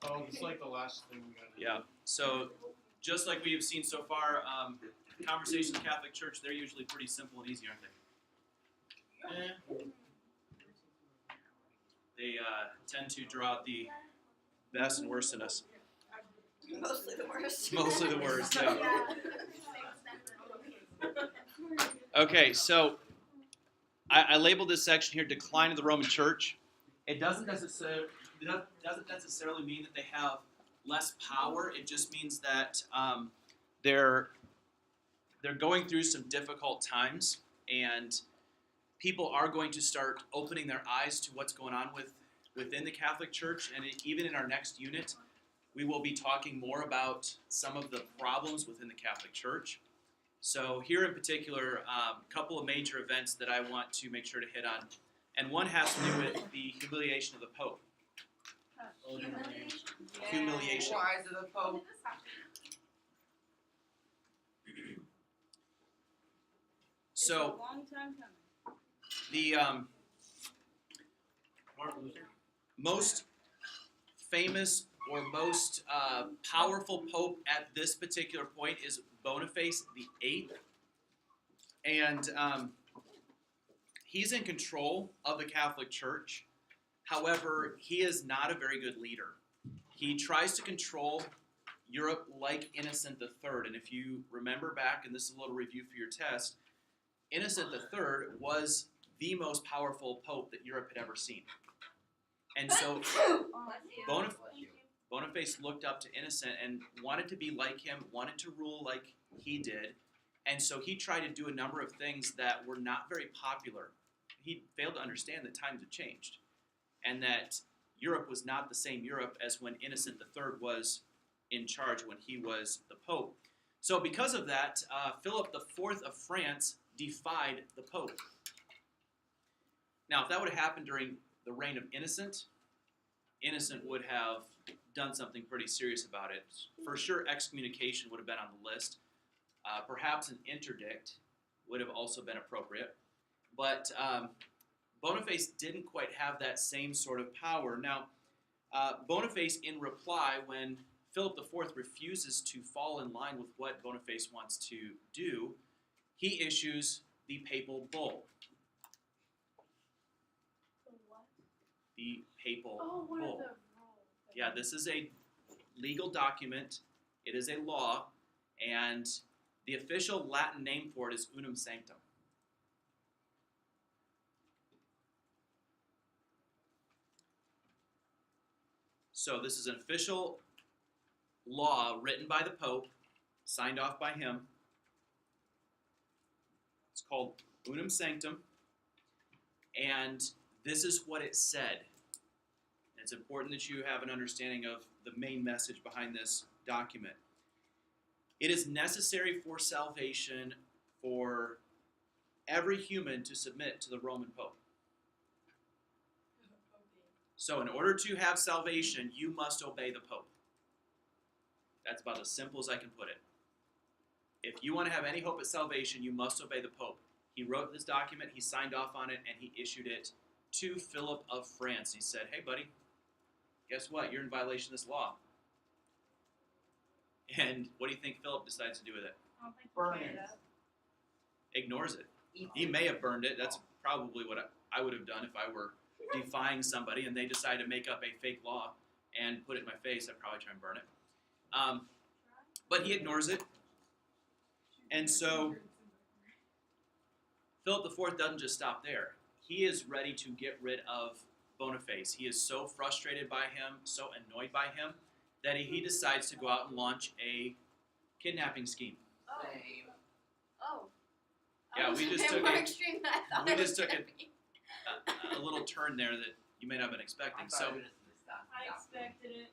Oh, it's like the last thing we got to do. Yeah. So, just like we have seen so far, conversations in the Catholic Church, they're usually pretty simple and easy, aren't they? They tend to draw out the best and worst in us. Mostly the worst. Mostly the worst, yeah. Okay, so I labeled this section here "Decline of the Roman Church." It doesn't necessarily mean that they have less power. It just means that they're going through some difficult times, and people are going to start opening their eyes to what's going on within the Catholic Church. And even in our next unit, we will be talking more about some of the problems within the Catholic Church. So here in particular, a couple of major events that I want to make sure to hit on. And one has to do with the humiliation of the Pope. Humiliation. Why is it the Pope? So, a long time coming. the Martin Luther. most famous or most powerful pope at this particular point is Boniface VIII. And he's in control of the Catholic Church. However, he is not a very good leader. He tries to control Europe like Innocent III. And if you remember back, and this is a little review for your test, Innocent III was the most powerful pope that Europe had ever seen. And so Boniface looked up to Innocent and wanted to be like him, wanted to rule like he did. And so he tried to do a number of things that were not very popular. He failed to understand that times had changed and that Europe was not the same Europe as when Innocent III was in charge, when he was the Pope. So because of that, Philip IV of France defied the Pope. Now, if that would have happened during the reign of Innocent would have done something pretty serious about it. For sure, excommunication would have been on the list. Perhaps an interdict would have also been appropriate. But Boniface didn't quite have that same sort of power. Now, Boniface, in reply, when Philip IV refuses to fall in line with what Boniface wants to do, he issues the papal bull. The papal bull. Yeah, this is a legal document. It is a law, and the official Latin name for it is unum sanctum. So this is an official law written by the Pope, signed off by him. It's called unum sanctum, and this is what it said. It's important that you have an understanding of the main message behind this document. It is necessary for salvation for every human to submit to the Roman Pope. So in order to have salvation, you must obey the Pope. That's about as simple as I can put it. If you want to have any hope at salvation, you must obey the Pope. He wrote this document, he signed off on it, and he issued it to Philip of France. He said, hey, buddy, guess what? You're in violation of this law. And what do you think Philip decides to do with it? Burn it. Ignores it. He may have burned it. That's probably what I would have done if I were defying somebody and they decided to make up a fake law and put it in my face. I'd probably try and burn it. But he ignores it. And so Philip IV doesn't just stop there. He is ready to get rid of Boniface. He is so frustrated by him, so annoyed by him, that he decides to go out and launch a kidnapping scheme. Same. Oh. Yeah, we just took more a- extreme than I thought we it just was took gonna it- be. A little turn there that you may not have been expecting. So I expected it.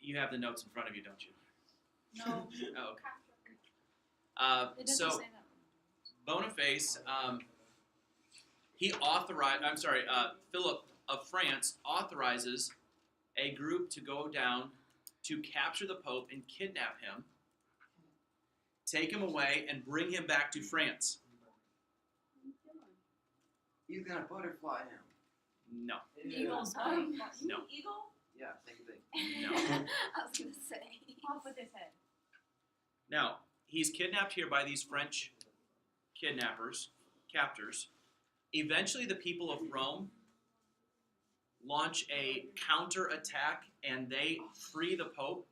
you have the notes in front of you, don't you? No. Oh, okay. It doesn't So say that. Boniface, Philip of France authorizes a group to go down to capture the Pope and kidnap him, take him away, and bring him back to France. He's gonna butterfly him. No. Eagle's No. Eagle? Yeah, same thing. No. Now, he's kidnapped here by these French captors. Eventually, the people of Rome launch a counterattack and they free the Pope,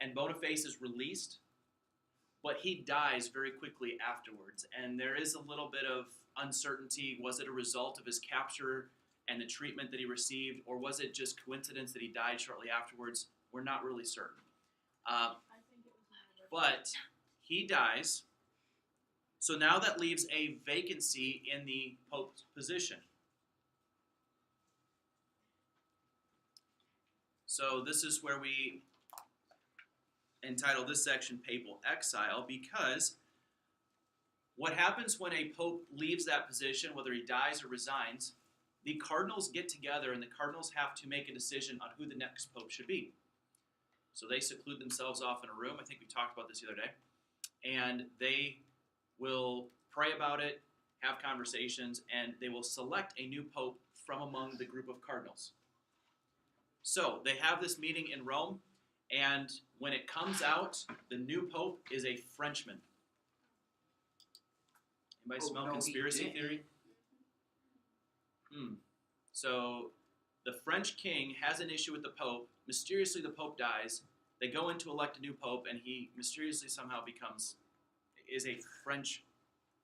and Boniface is released, but he dies very quickly afterwards. And there is a little bit of uncertainty. Was it a result of his capture and the treatment that he received, or was it just coincidence that he died shortly afterwards? We're not really certain. I think it was But he dies, so now that leaves a vacancy in the Pope's position. So this is where we entitle this section Papal Exile, because what happens when a Pope leaves that position, whether he dies or resigns, the cardinals get together and the cardinals have to make a decision on who the next Pope should be. So they seclude themselves off in a room. I think we talked about this the other day. And they will pray about it, have conversations, and they will select a new Pope from among the group of cardinals. So they have this meeting in Rome, and when it comes out, the new Pope is a Frenchman. Anybody smell conspiracy theory? So the French king has an issue with the Pope. Mysteriously, the Pope dies. They go in to elect a new Pope, and he mysteriously somehow is a French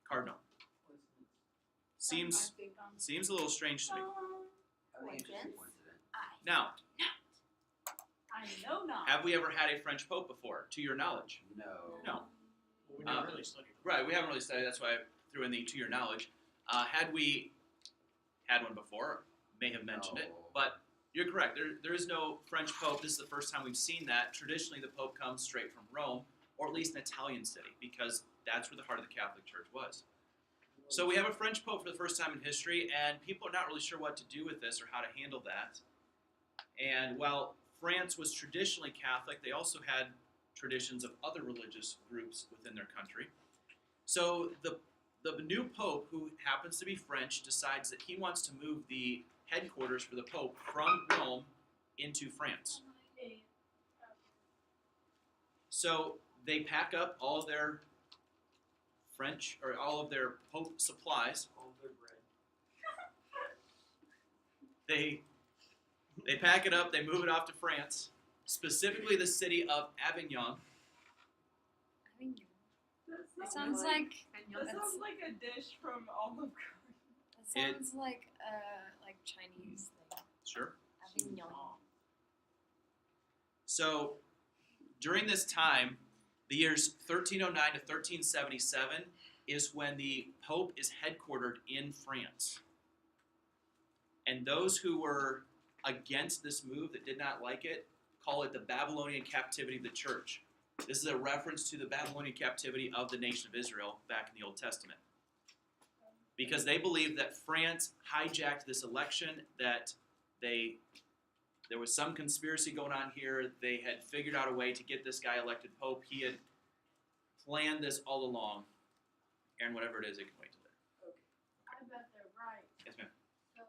cardinal. Seems a little strange to me. I think it's just a coincidence. Now, I know not. have we ever had a French Pope before, to your knowledge? No. No. Well, we never really studied. Right, we haven't really studied. That's why I threw in the to your knowledge. Had we had one before, may have mentioned it, No. but you're correct. There is no French Pope. This is the first time we've seen that. Traditionally, the Pope comes straight from Rome, or at least an Italian city, because that's where the heart of the Catholic Church was. So we have a French Pope for the first time in history, and people are not really sure what to do with this or how to handle that. And while France was traditionally Catholic, they also had traditions of other religious groups within their country. So the new Pope, who happens to be French, decides that he wants to move the headquarters for the Pope from Rome into France. So they pack up all of their all of their Pope supplies. All good bread. They pack it up, they move it off to France, specifically the city of Avignon. It sounds like That sounds like a dish from Olive Garden. it sounds like Chinese thing. Sure. Avignon. So during this time, the years 1309 to 1377 is when the Pope is headquartered in France. And those who were against this move, that did not like it, call it the Babylonian captivity of the church. This is a reference to the Babylonian captivity of the nation of Israel back in the Old Testament. Because they believed that France hijacked this election, that there was some conspiracy going on here. They had figured out a way to get this guy elected Pope. He had planned this all along. Aaron, whatever it is, it can wait till there. I bet they're right. Yes, ma'am. So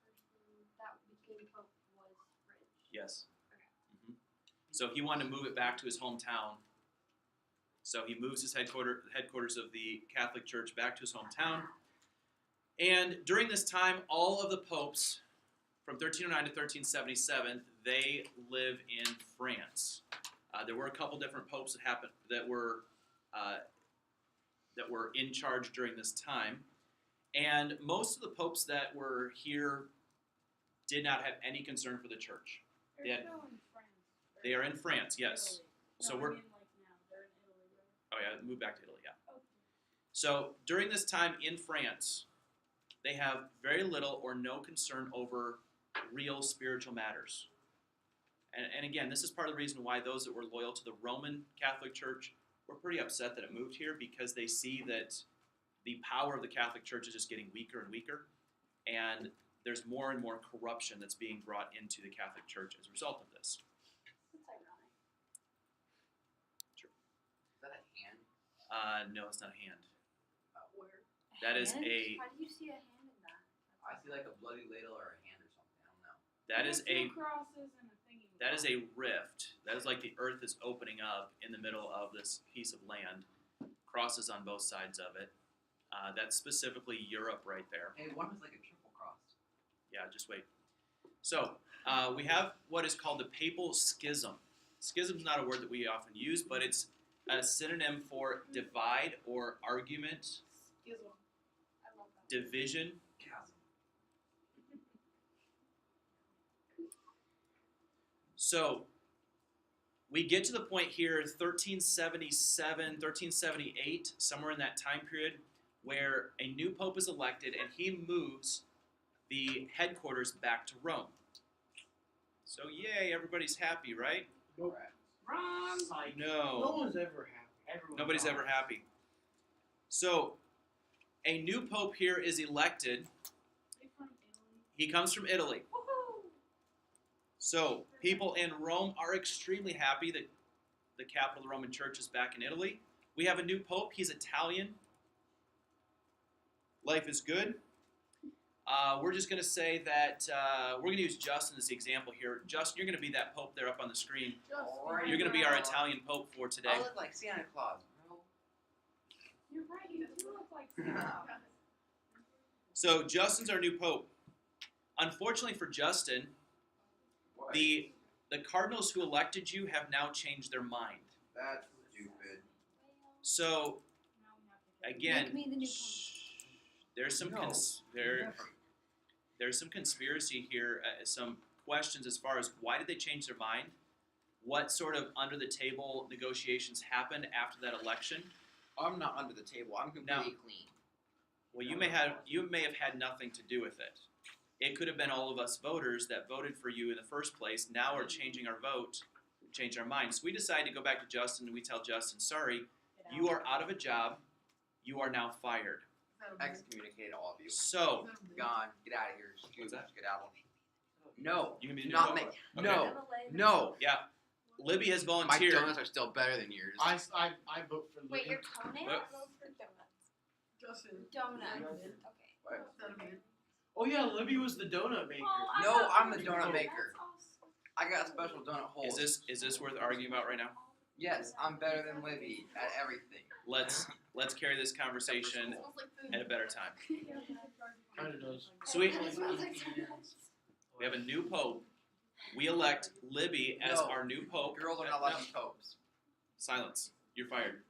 the person that became Pope was French. Yes. So he wanted to move it back to his hometown. So he moves his headquarters of the Catholic Church back to his hometown. And during this time, all of the popes from 1309 to 1377, they live in France. There were a couple different popes that were in charge during this time. And most of the popes that were here did not have any concern for the church. They're Yeah. still in France. They are in France, yes. Italy. So No, we're- I mean, like now. They're in Italy, right? Oh yeah, move back to Italy, yeah. Okay. So during this time in France, they have very little or no concern over real spiritual matters. And again, this is part of the reason why those that were loyal to the Roman Catholic Church were pretty upset that it moved here, because they see that the power of the Catholic Church is just getting weaker and weaker, and there's more and more corruption that's being brought into the Catholic Church as a result of this. That's ironic. Is that a hand? No, it's not a hand. Where? That is Hand? a How do you see a hand in that? I see like a bloody ladle or a hand or something. I don't know. that is Two a crosses and a thingy. That is a rift. That is like the earth is opening up in the middle of this piece of land. Crosses on both sides of it. That's specifically Europe right there. Hey, one was like a triple cross. Yeah, just wait. So, we have what is called the papal schism. Schism is not a word that we often use, but it's a synonym for divide or argument, Schism. I love that. division. Chasm. So, we get to the point here, 1377, 1378, somewhere in that time period, where a new pope is elected and he moves the headquarters back to Rome. So, yay, everybody's happy, right? Nope. Wrong. Like, no No. one's ever happy. Everyone's Nobody's not. ever happy. So, a new pope here is elected. They from Italy. He comes from Italy. Woohoo! So, people in Rome are extremely happy that the capital of the Roman Church is back in Italy. We have a new pope. He's Italian. Life is good. We're just going to say that we're going to use Justin as the example here. Justin, you're going to be that pope there up on the screen. Alright. You're going to be our Italian pope for today. I look like Santa Claus, bro. You're right. You look like Santa. So, Justin's our new pope. Unfortunately for Justin, What? the cardinals who elected you have now changed their mind. That's stupid. So, Now we have to again, Make me the new shh, there's some No. there's some conspiracy here, some questions as far as why did they change their mind, what sort of under the table negotiations happened after that election. I'm not under the table. I'm completely clean. Well, you may have had nothing to do with it. It could have been all of us voters that voted for you in the first place. Now we're changing our vote, change our minds. So we decided to go back to Justin and we tell Justin, sorry, get you are out of a job. You are now fired. Excommunicate all of you. So, Gone. Get out of here. What's that? Get out. No. you can be the new Not pope. me. Okay. No. No. Yeah, Libby has My volunteered. donuts are still better than yours. I vote for Wait, Libby. your toenail? What? Those for donuts. Justin. Donuts. Okay. What? Oh yeah, Libby was the donut maker. Oh, I No, thought I'm the you donut were- maker. That's awesome. I got special donut holes. Is this worth arguing about right now? Yes, I'm better than Libby at everything. Let's carry this conversation Smells like food. at a better time. Kind of does. So we It smells like donuts. have a new pope. We elect Libby as No. our new pope. Girls are not allowed to be popes. Silence. You're fired.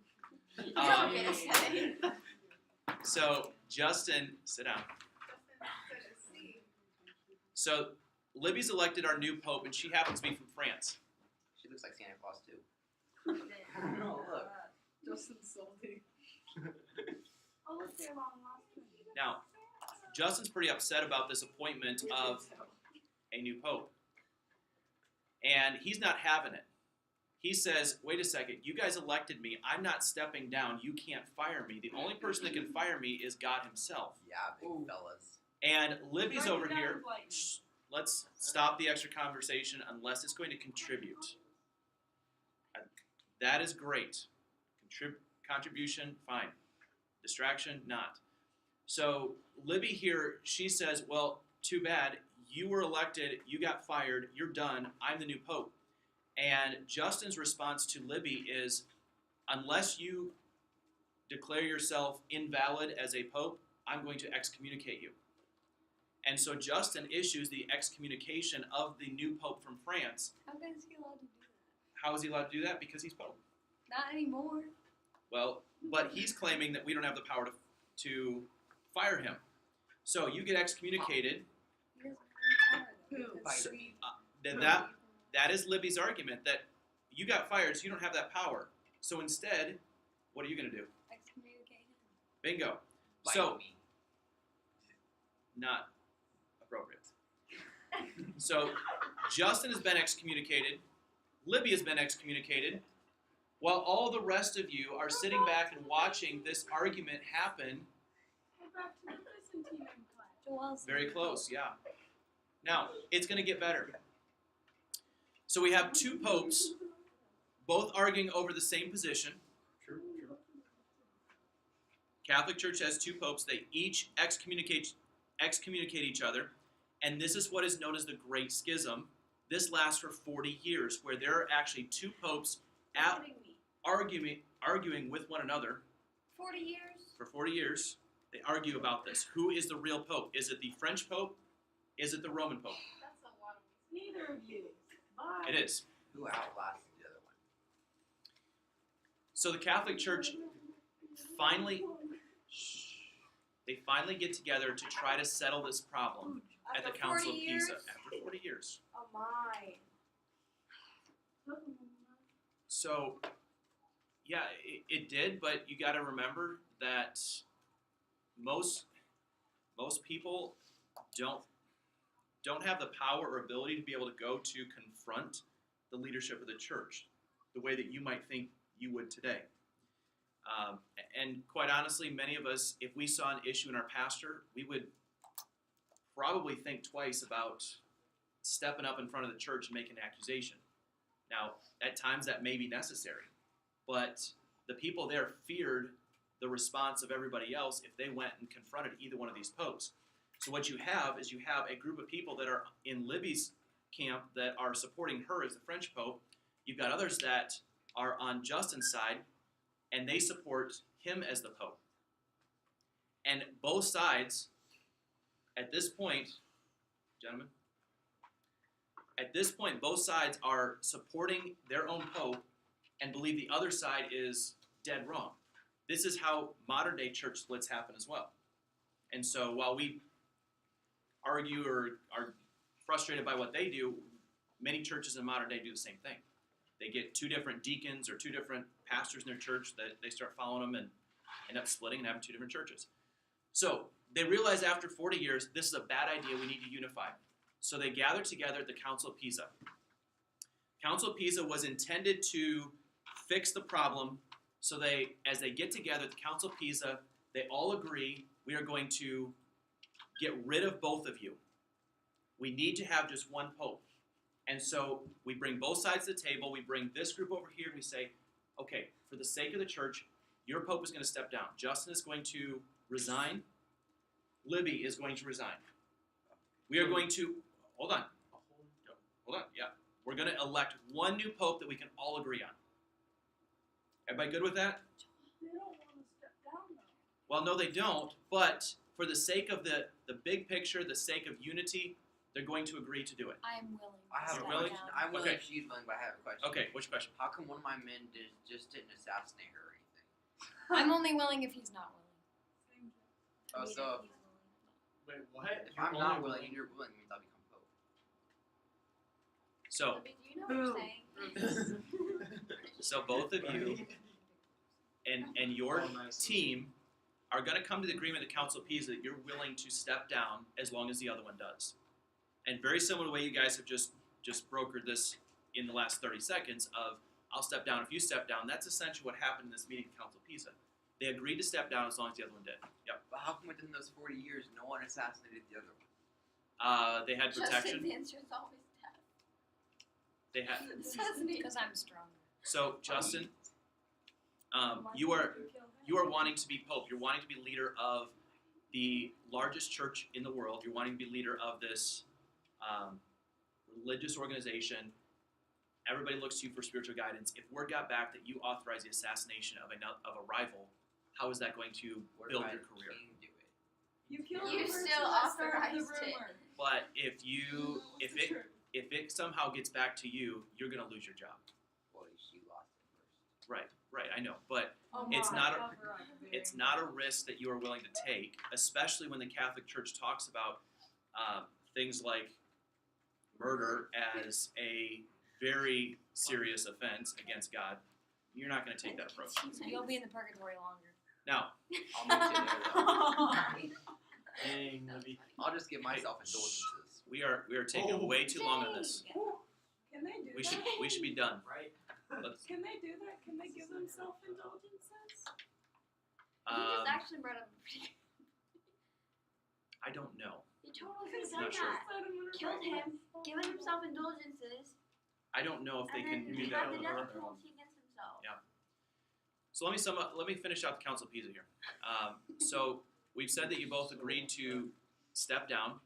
I'm gonna say. So Justin, sit down. So Libby's elected our new pope, and she happens to be from France. She looks like Santa Claus too. No, look. Justin's salty. Oh, look, they're long lost. Now, Justin's pretty upset about this appointment of a new pope, and he's not having it. He says, wait a second, you guys elected me. I'm not stepping down. You can't fire me. The only person that can fire me is God himself. Yeah, big fellas. And Libby's Right over down here. with lightning. Shh, let's stop the extra conversation unless it's going to contribute. That is great. Contribution, fine. Distraction, not. So Libby here, she says, well, too bad. You were elected. You got fired. You're done. I'm the new pope. And Justin's response to Libby is, unless you declare yourself invalid as a pope, I'm going to excommunicate you. And so Justin issues the excommunication of the new pope from France. How is he allowed to do that? How is he allowed to do that? Because he's pope. Not anymore. Well, but he's claiming that we don't have the power to fire him. So you get excommunicated. He doesn't have any power, though, because So- we- Then that is Libby's argument, that you got fired, so you don't have that power. So instead, what are you going to do? excommunicate him. Bingo. Bite So, me. not appropriate. So, Justin has been excommunicated. Libby has been excommunicated. While all the rest of you are sitting back and watching this argument happen. Go back to the Byzantine Empire. Joel's Very close, yeah. Now, it's going to get better. So we have two popes, both arguing over the same position. True. Catholic Church has two popes. They each excommunicate each other. And this is what is known as the Great Schism. This lasts for 40 years, where there are actually two popes You're kidding me. arguing with one another 40 years? for 40 years. They argue about this. Who is the real pope? Is it the French pope? Is it the Roman pope? That's a lot of neither of you. Bye. It is. Who outlasted the other one? So the Catholic Church finally get together to try to settle this problem at the After Council of 40 Pisa years? after 40 years. Oh my. So, yeah, it did, but you got to remember that most people don't have the power or ability to be able to go to confront the leadership of the church the way that you might think you would today. And quite honestly, many of us, if we saw an issue in our pastor, we would probably think twice about stepping up in front of the church and making an accusation. Now, at times that may be necessary, but the people there feared the response of everybody else if they went and confronted either one of these popes. So what you have is you have a group of people that are in Libby's camp that are supporting her as the French pope. You've got others that are on Justin's side, and they support him as the pope. And both sides, at this point, gentlemen, at this point, both sides are supporting their own pope and believe the other side is dead wrong. This is how modern-day church splits happen as well. And so while we argue or are frustrated by what they do, many churches in modern day do the same thing. They get two different deacons or two different pastors in their church that they start following them and end up splitting and having two different churches. So they realize after 40 years, this is a bad idea, we need to unify. So they gather together at the Council of Pisa. Council of Pisa was intended to fix the problem. So as they get together at the Council of Pisa, they all agree, we are going to get rid of both of you. We need to have just one pope. And so we bring both sides to the table. We bring this group over here. And we say, okay, for the sake of the church, your pope is going to step down. Justin is going to resign. Libby is going to resign. We are going to, hold on, yeah. We're going to elect one new pope that we can all agree on. Everybody good with that? They don't want to step down though. Well, no, they don't, but for the sake of the big picture, the sake of unity, they're going to agree to do it. I'm willing. I have a Step Really? question. down. I'm willing Okay. she's willing, but I have a question. Okay, what's your question? How come one of my men just didn't assassinate her or anything? I'm only willing if he's not willing. Same joke. Oh, Neither so if he's willing. Wait, what? if I'm not willing and you're willing, means I'll become pope. So, Libby, do you know what you're saying? so both of you and your team are going to come to the agreement at the Council of Pisa that you're willing to step down as long as the other one does. And very similar to the way you guys have just brokered this in the last 30 seconds of I'll step down if you step down. That's essentially what happened in this meeting at the Council of Pisa. They agreed to step down as long as the other one did. Yep. But how come within those 40 years no one assassinated the other one? They had protection. Justin's answer is always death. They had. Because I'm stronger. So Justin, you are wanting to be pope. You're wanting to be leader of the largest church in the world. You're wanting to be leader of this religious organization. Everybody looks to you for spiritual guidance. If word got back that you authorized the assassination of a rival, how is that going to Where build did your my career? team do it? You killed You the person still that started the authorized it. rumor. But if What's the truth? it somehow gets back to you, you're going to lose your job. Well, she lost it first. Right. I know, but Oh It's my, not a- cover up, it's Barry. not a risk that you are willing to take, especially when the Catholic Church talks about things like murder as a very serious offense against God. You're not going to take that approach. So you'll be in the purgatory longer. Now, I'll make it there though. Dang, Libby. I'll just give myself indulgences. we are taking way too long on this. Can they do We that? should be done. Right? Let's, Can they do that? Can they give themselves indulgences? He just actually brought up a pretty I don't know. He totally Because could have Not done sure. that. Killed him, given himself indulgences, I don't know if they and can then do had that the on death their own. penalty against himself. Yeah. So let me finish out the Council of Pisa here. So we've said that you both agreed to step down.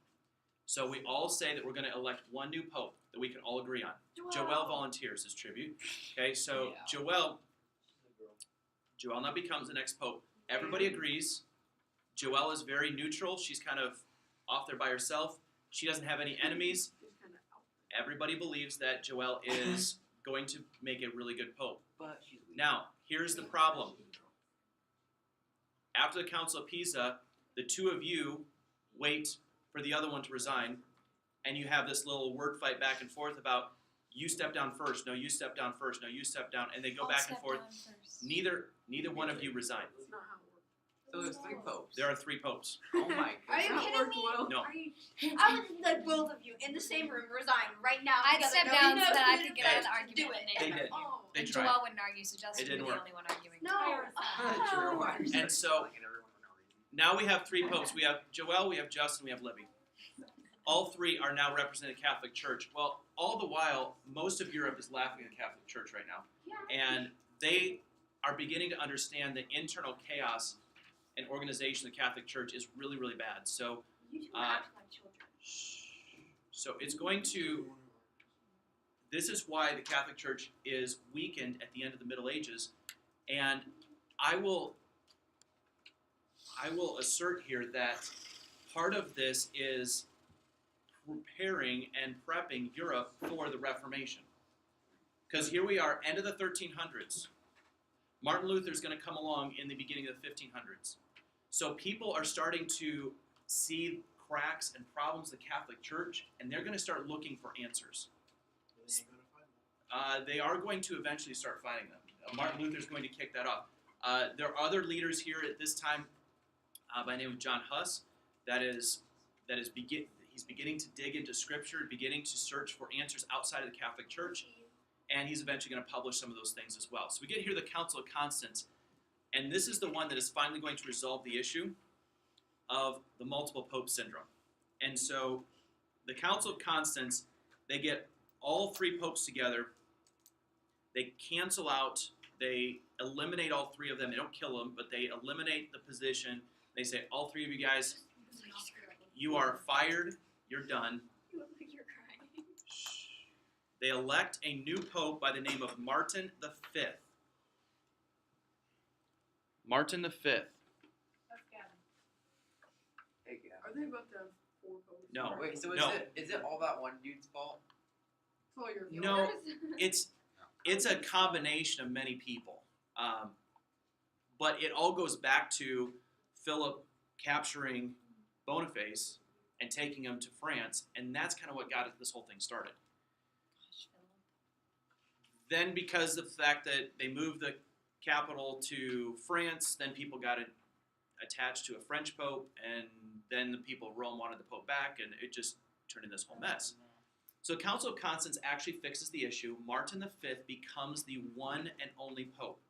So we all say that we're going to elect one new pope. that we can all agree on. Joel volunteers as tribute. Okay, so Yeah. Joel now becomes the next pope. Everybody agrees. Joel is very neutral. She's kind of off there by herself. She doesn't have any enemies. Everybody believes that Joel is going to make a really good pope. But she's weak. Now, here's the problem. After the Council of Pisa, the two of you wait for the other one to resign, and you have this little word fight back and forth about you step down first, no, you step down first, no, you step down, and they go I'll back and step forth. down first. Neither one of you resign. That's not how it works. So there's 3 popes. There are 3 popes. Oh my Are you goodness. That kidding worked me? well. No. Are you, I would let both of you in the same room resign right now. I'd together. step No, down no, so that I no, could get no, out of the no, argument. Do it. and They then- did. Oh. They And tried. Joel wouldn't argue, so Justin It would be didn't the work. only one arguing. No. True. And so now we have 3 popes. We have Joel, we have Justin, we have Libby. All 3 are now representing the Catholic Church. Well, all the while, most of Europe is laughing at the Catholic Church right now. And they are beginning to understand the internal chaos and organization of the Catholic Church is really, really bad. So, You two act like children. so it's going to. This is why the Catholic Church is weakened at the end of the Middle Ages, and I will assert here that part of this is preparing and prepping Europe for the Reformation. Because here we are, end of the 1300s. Martin Luther is going to come along in the beginning of the 1500s. So people are starting to see cracks and problems in the Catholic Church, and they're going to start looking for answers. They are going to eventually start finding them. Martin Luther is going to kick that off. There are other leaders here at this time by the name of John Huss he's beginning to dig into Scripture, beginning to search for answers outside of the Catholic Church, and he's eventually going to publish some of those things as well. So we get here the Council of Constance, and this is the one that is finally going to resolve the issue of the multiple pope syndrome. And so the Council of Constance, they get all 3 popes together. They cancel out, they eliminate all 3 of them. They don't kill them, but they eliminate the position. They say, all 3 of you guys, you are fired, you're done. You look like you're crying. They elect a new pope by the name of Martin V. Martin V. That's Gavin. Hey, Gavin. Are they about to have 4 popes? No. Wait, so No. is it all that one dude's fault? It's all your No, it's a combination of many people. But it all goes back to Philip capturing Boniface and taking him to France, and that's kind of what got this whole thing started. Gosh, Philip. Then because of the fact that they moved the capital to France, then people got attached to a French pope, and then the people of Rome wanted the pope back, and it just turned into this whole mess. So the Council of Constance actually fixes the issue. Martin V becomes the one and only pope.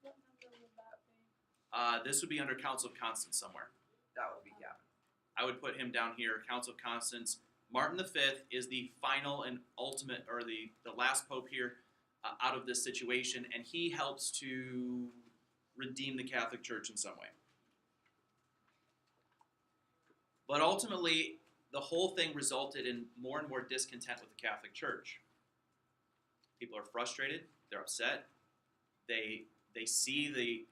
What number would that be? This would be under Council of Constance somewhere. That would be Gavin. I would put him down here, Council of Constance. Martin V is the final and ultimate, or the last pope here out of this situation, and he helps to redeem the Catholic Church in some way. But ultimately, the whole thing resulted in more and more discontent with the Catholic Church. People are frustrated, they're upset, they see the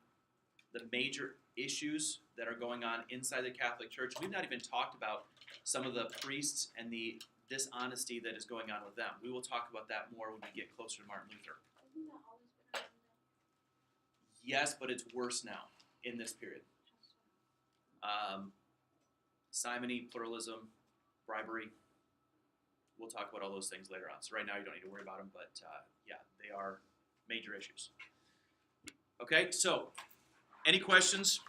major issues that are going on inside the Catholic Church. We've not even talked about some of the priests and the dishonesty that is going on with them. We will talk about that more when we get closer to Martin Luther. Hasn't that always been around though? Yes, but it's worse now in this period. Simony, pluralism, bribery. We'll talk about all those things later on. So right now you don't need to worry about them, but yeah, they are major issues. Okay, so any questions?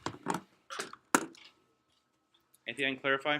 Anything I can clarify?